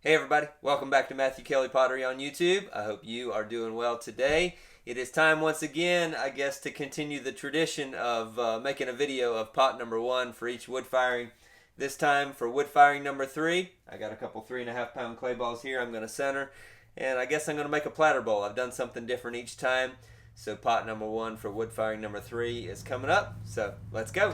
Hey everybody, welcome back to Matthew Kelly Pottery on YouTube. I hope you are doing well today. It is time once again, I guess, to continue the tradition of making a video of pot number 1 for each wood firing. This time for wood firing number 3, I got a couple 3.5 pound clay balls here I'm going to center, and I guess I'm going to make a platter bowl. I've done something different each time, so pot number 1 for wood firing number 3 is coming up, so let's go.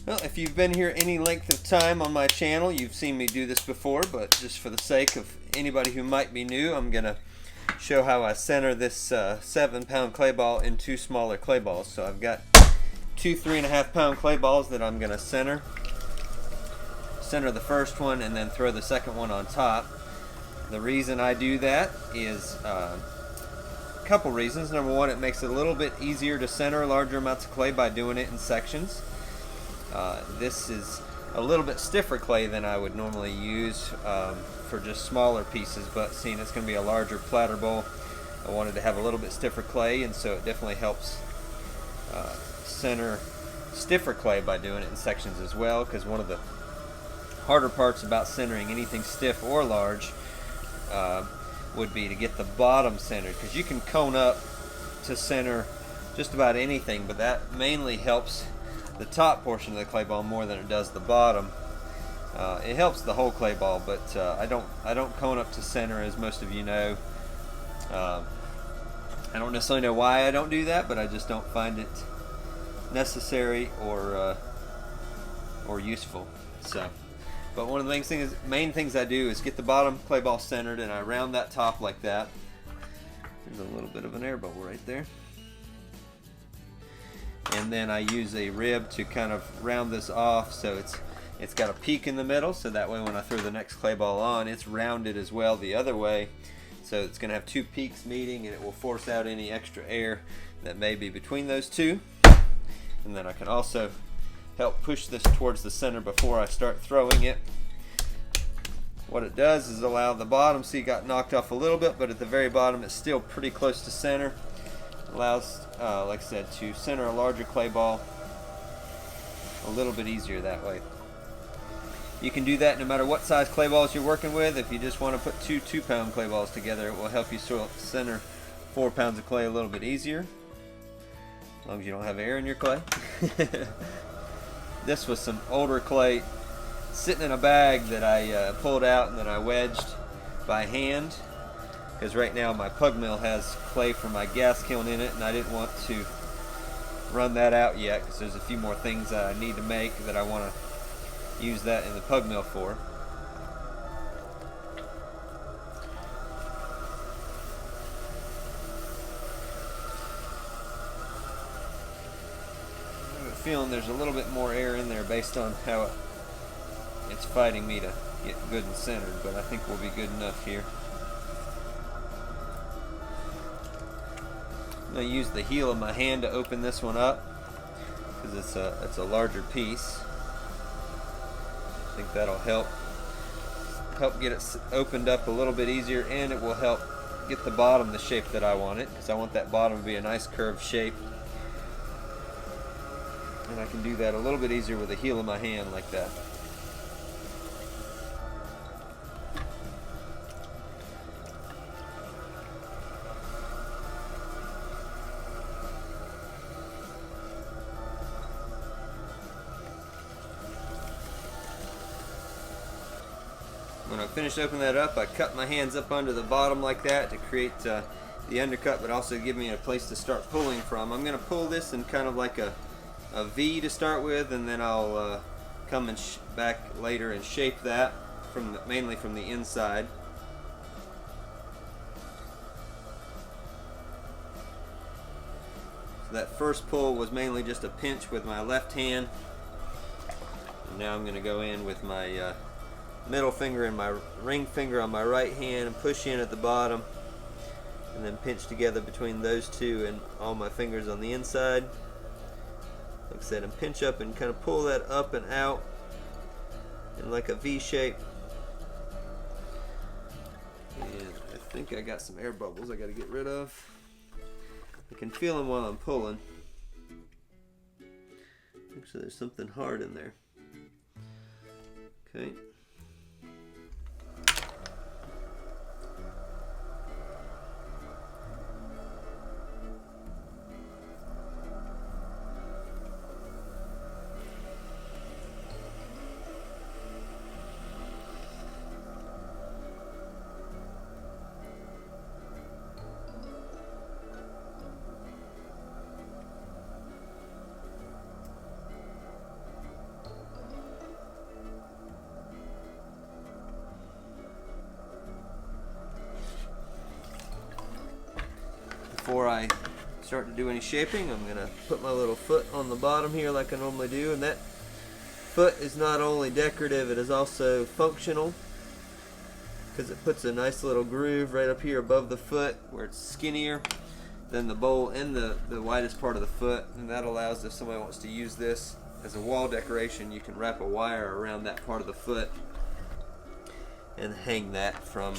Well, if you've been here any length of time on my channel, you've seen me do this before, but just for the sake of anybody who might be new, I'm going to show how I center this 7 pound clay ball in 2 smaller clay balls. So I've got 2 3.5 pound clay balls that I'm going to center the first one and then throw the second one on top. The reason I do that is a couple reasons. Number one, it makes it a little bit easier to center larger amounts of clay by doing it in sections. This is a little bit stiffer clay than I would normally use for just smaller pieces, but seeing it's going to be a larger platter bowl, I wanted to have a little bit stiffer clay, and so it definitely helps center stiffer clay by doing it in sections as well, because one of the harder parts about centering anything stiff or large would be to get the bottom centered, because you can cone up to center just about anything, but that mainly helps the top portion of the clay ball more than it does the bottom. It helps the whole clay ball, but I don't cone up to center, as most of you know. I don't necessarily know why I don't do that, but I just don't find it necessary or useful. So, but one of the main things I do is get the bottom clay ball centered, and I round that top like that. There's a little bit of an air bubble right there. And then I use a rib to kind of round this off, so it's got a peak in the middle, so that way when I throw the next clay ball on, it's rounded as well the other way, so it's going to have 2 peaks meeting, and it will force out any extra air that may be between those two. And then I can also help push this towards the center before I start throwing it. What it does is allow the bottom, see, got knocked off a little bit, but at the very bottom it's still pretty close to center. Allows, like I said, to center a larger clay ball a little bit easier that way. You can do that no matter what size clay balls you're working with. If you just want to put 2 2-pound clay balls together, it will help you center 4 pounds of clay a little bit easier, as long as you don't have air in your clay. This was some older clay sitting in a bag that I pulled out and then I wedged by hand, because right now my pug mill has clay from my gas kiln in it, and I didn't want to run that out yet, because there's a few more things that I need to make that I want to use that in the pug mill for. I have a feeling there's a little bit more air in there based on how it's fighting me to get good and centered, but I think we'll be good enough here. I'm going to use the heel of my hand to open this one up, because it's a larger piece. I think that'll help get it opened up a little bit easier, and it will help get the bottom the shape that I want it, because I want that bottom to be a nice curved shape. And I can do that a little bit easier with the heel of my hand like that. When I finished opening that up, I cut my hands up under the bottom like that to create the undercut, but also give me a place to start pulling from. I'm going to pull this in kind of like a V to start with, and then I'll come and back later and shape that mainly from the inside. So that first pull was mainly just a pinch with my left hand. And now I'm going to go in with my middle finger and my ring finger on my right hand and push in at the bottom. and then pinch together between those two and all my fingers on the inside. Like I said, and pinch up and kind of pull that up and out in like a V shape. And I think I got some air bubbles I got to get rid of. I can feel them while I'm pulling. Actually, there's something hard in there. Okay. Before I start to do any shaping, I'm going to put my little foot on the bottom here like I normally do, and that foot is not only decorative, it is also functional, because it puts a nice little groove right up here above the foot where it's skinnier than the bowl and the widest part of the foot, and that allows, if somebody wants to use this as a wall decoration, you can wrap a wire around that part of the foot and hang that from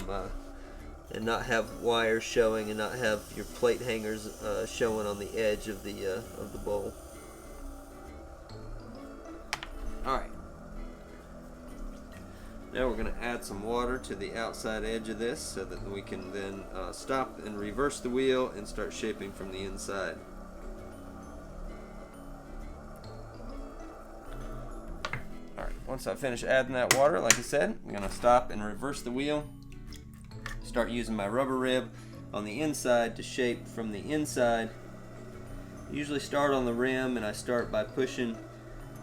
and not have wires showing and not have your plate hangers showing on the edge of the bowl. Alright, now we're going to add some water to the outside edge of this so that we can then stop and reverse the wheel and start shaping from the inside. Alright, once I finish adding that water, like I said, I'm going to stop and reverse the wheel. Start using my rubber rib on the inside to shape from the inside. Usually start on the rim, and I start by pushing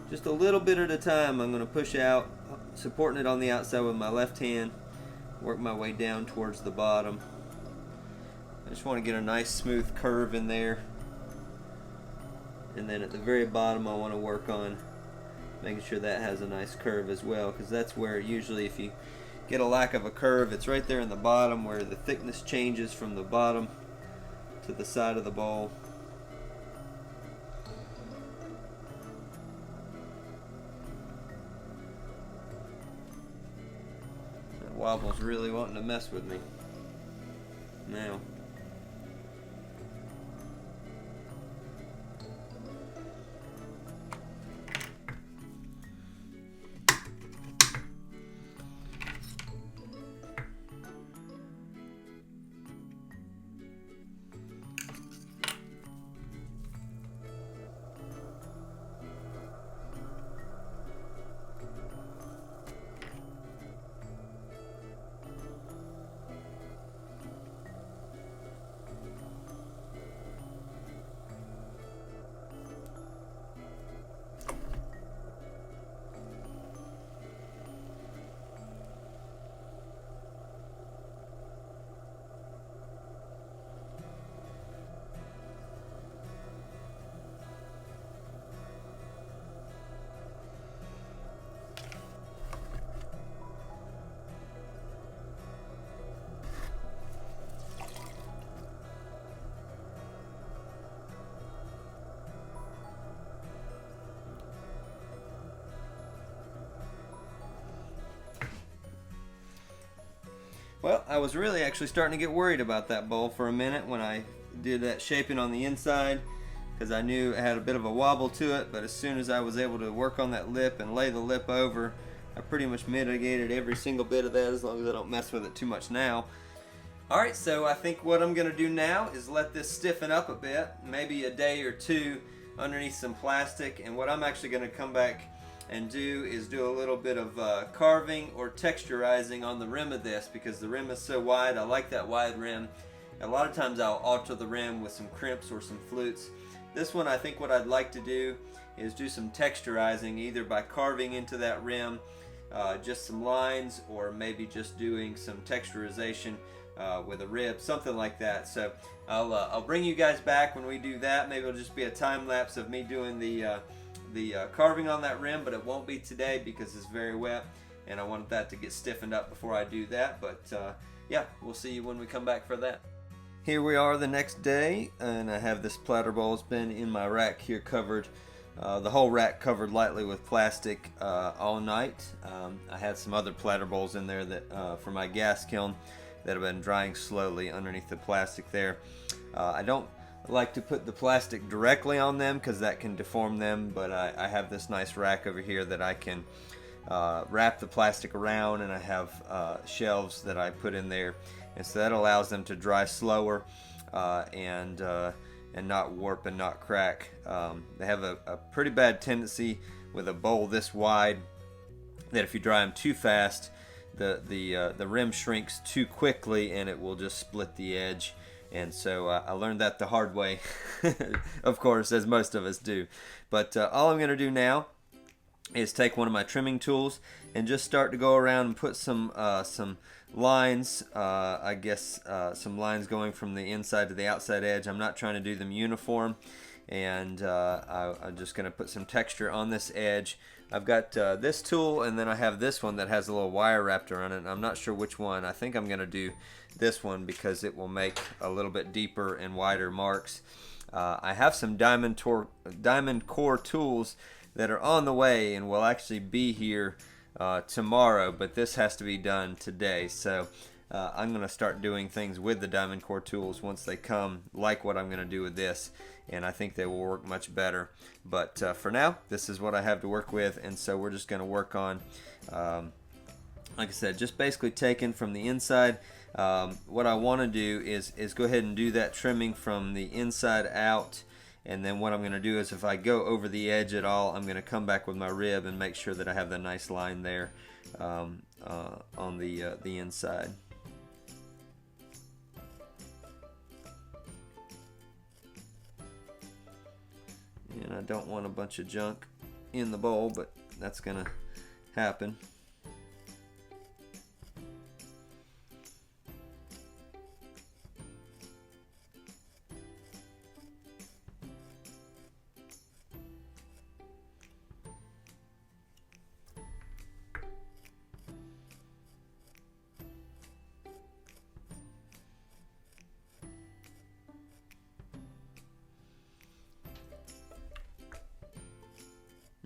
just a little bit at a time. I'm going to push out, supporting it on the outside with my left hand, work my way down towards the bottom. I just want to get a nice smooth curve in there, and then at the very bottom I want to work on making sure that has a nice curve as well, because that's where usually if you get a lack of a curve, it's right there in the bottom where the thickness changes from the bottom to the side of the bowl. That wobble's really wanting to mess with me now. Well, I was really actually starting to get worried about that bowl for a minute when I did that shaping on the inside, because I knew it had a bit of a wobble to it, but as soon as I was able to work on that lip and lay the lip over, I pretty much mitigated every single bit of that, as long as I don't mess with it too much now. Alright, so I think what I'm going to do now is let this stiffen up a bit, maybe a day or two underneath some plastic, and what I'm actually going to come back and do is do a little bit of carving or texturizing on the rim of this, because the rim is so wide. I like that wide rim. A lot of times I'll alter the rim with some crimps or some flutes. This one, I think what I'd like to do is do some texturizing, either by carving into that rim just some lines, or maybe just doing some texturization with a rib, something like that. So I'll bring you guys back when we do that. Maybe it'll just be a time lapse of me doing the carving on that rim, but it won't be today because it's very wet and I want that to get stiffened up before I do that. But yeah, we'll see you when we come back for that. Here we are the next day, and I have this platter bowl. It's been in my rack here covered, the whole rack covered lightly with plastic all night. I had some other platter bowls in there that for my gas kiln that have been drying slowly underneath the plastic there. I don't like to put the plastic directly on them because that can deform them, but I have this nice rack over here that I can wrap the plastic around, and I have shelves that I put in there, and so that allows them to dry slower and not warp and not crack. They have a pretty bad tendency with a bowl this wide that if you dry them too fast, the rim shrinks too quickly and it will just split the edge. And so I learned that the hard way, of course, as most of us do. But all I'm going to do now is take one of my trimming tools and just start to go around and put some lines, I guess some lines going from the inside to the outside edge. I'm not trying to do them uniform, and I'm just going to put some texture on this edge. I've got this tool, and then I have this one that has a little wire wrapped around it. I'm not sure which one. I think I'm going to do this one because it will make a little bit deeper and wider marks. I have some diamond core tools that are on the way and will actually be here tomorrow, but this has to be done today. So I'm going to start doing things with the diamond core tools once they come, like what I'm going to do with this, and I think they will work much better. But for now, this is what I have to work with, and so we're just going to work on, like I said, just basically taking from the inside. What I want to do is go ahead and do that trimming from the inside out. And then what I'm going to do is if I go over the edge at all, I'm going to come back with my rib and make sure that I have the nice line there on the inside. And I don't want a bunch of junk in the bowl, but that's going to happen.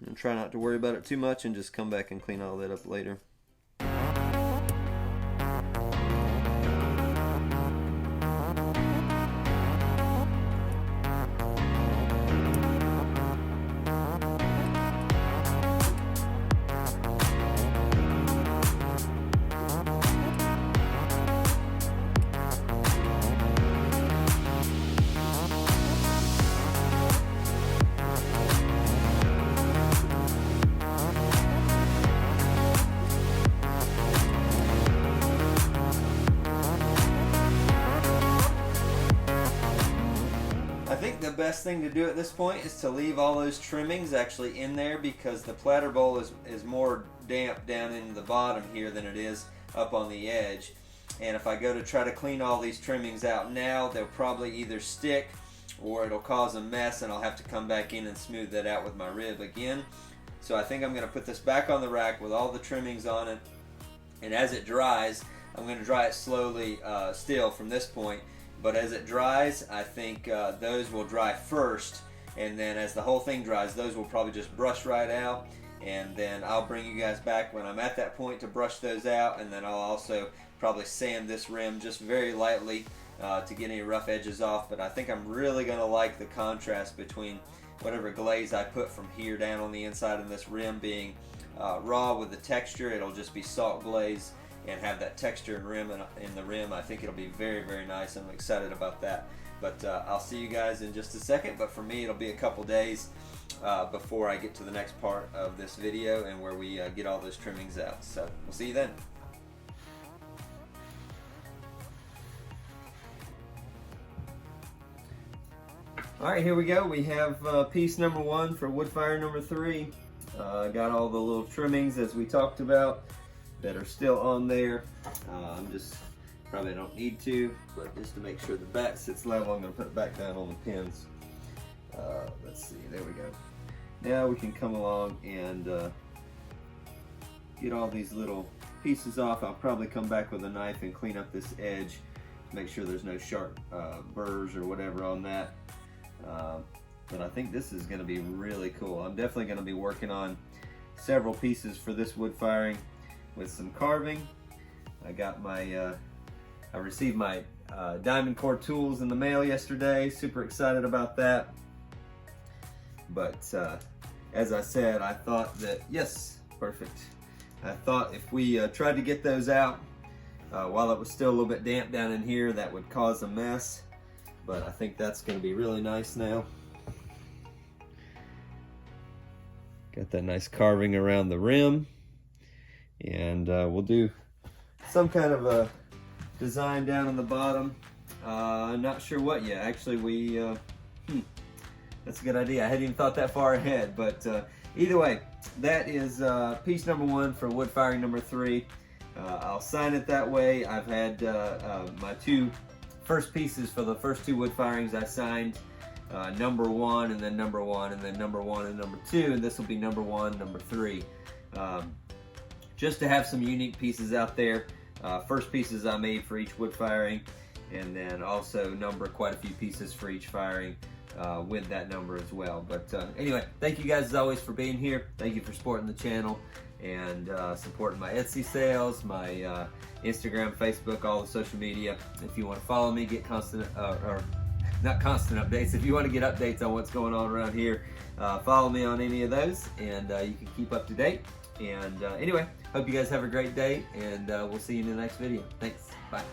And try not to worry about it too much and just come back and clean all that up later. The best thing to do at this point is to leave all those trimmings actually in there, because the platter bowl is more damp down in the bottom here than it is up on the edge. And if I go to try to clean all these trimmings out now, they'll probably either stick or it'll cause a mess, and I'll have to come back in and smooth that out with my rib again. So I think I'm going to put this back on the rack with all the trimmings on it, and as it dries, I'm going to dry it slowly still from this point. But as it dries, I think those will dry first, and then as the whole thing dries, those will probably just brush right out, and then I'll bring you guys back when I'm at that point to brush those out, and then I'll also probably sand this rim just very lightly to get any rough edges off. But I think I'm really going to like the contrast between whatever glaze I put from here down on the inside and this rim being raw with the texture. It'll just be salt glaze and have that texture and rim in the rim. I think it'll be very, very nice. I'm excited about that. But I'll see you guys in just a second. But for me, it'll be a couple days before I get to the next part of this video and where we get all those trimmings out. So we'll see you then. Alright, here we go. We have piece number 1 for wood fire number 3. Got all the little trimmings as we talked about that are still on there. I'm just, probably don't need to, but just to make sure the back sits level, I'm going to put it back down on the pins. Let's see, there we go. Now we can come along and get all these little pieces off. I'll probably come back with a knife and clean up this edge make sure there's no sharp burrs or whatever on that. But I think this is going to be really cool. I'm definitely going to be working on several pieces for this wood firing with some carving. I got my, I received my diamond core tools in the mail yesterday. Super excited about that. But as I said, I thought that, yes, perfect. I thought if we tried to get those out while it was still a little bit damp down in here, that would cause a mess. But I think that's going to be really nice now. Got that nice carving around the rim. And we'll do some kind of a design down on the bottom. Not sure what yet. Actually, that's a good idea. I hadn't even thought that far ahead. But either way, that is piece number 1 for wood firing number 3. I'll sign it that way. I've had my 2 first pieces for the first 2 wood firings I signed. Number 1 and then number 1 and then number 1 and number 2, and this will be number 1, number 3. Just to have some unique pieces out there. First pieces I made for each wood firing, and then also number quite a few pieces for each firing with that number as well. But anyway, thank you guys as always for being here. Thank you for supporting the channel and supporting my Etsy sales, my Instagram, Facebook, all the social media. If you want to follow me, get constant, or not constant updates, if you want to get updates on what's going on around here, follow me on any of those, and you can keep up to date. And anyway, hope you guys have a great day, and we'll see you in the next video. Thanks. Bye.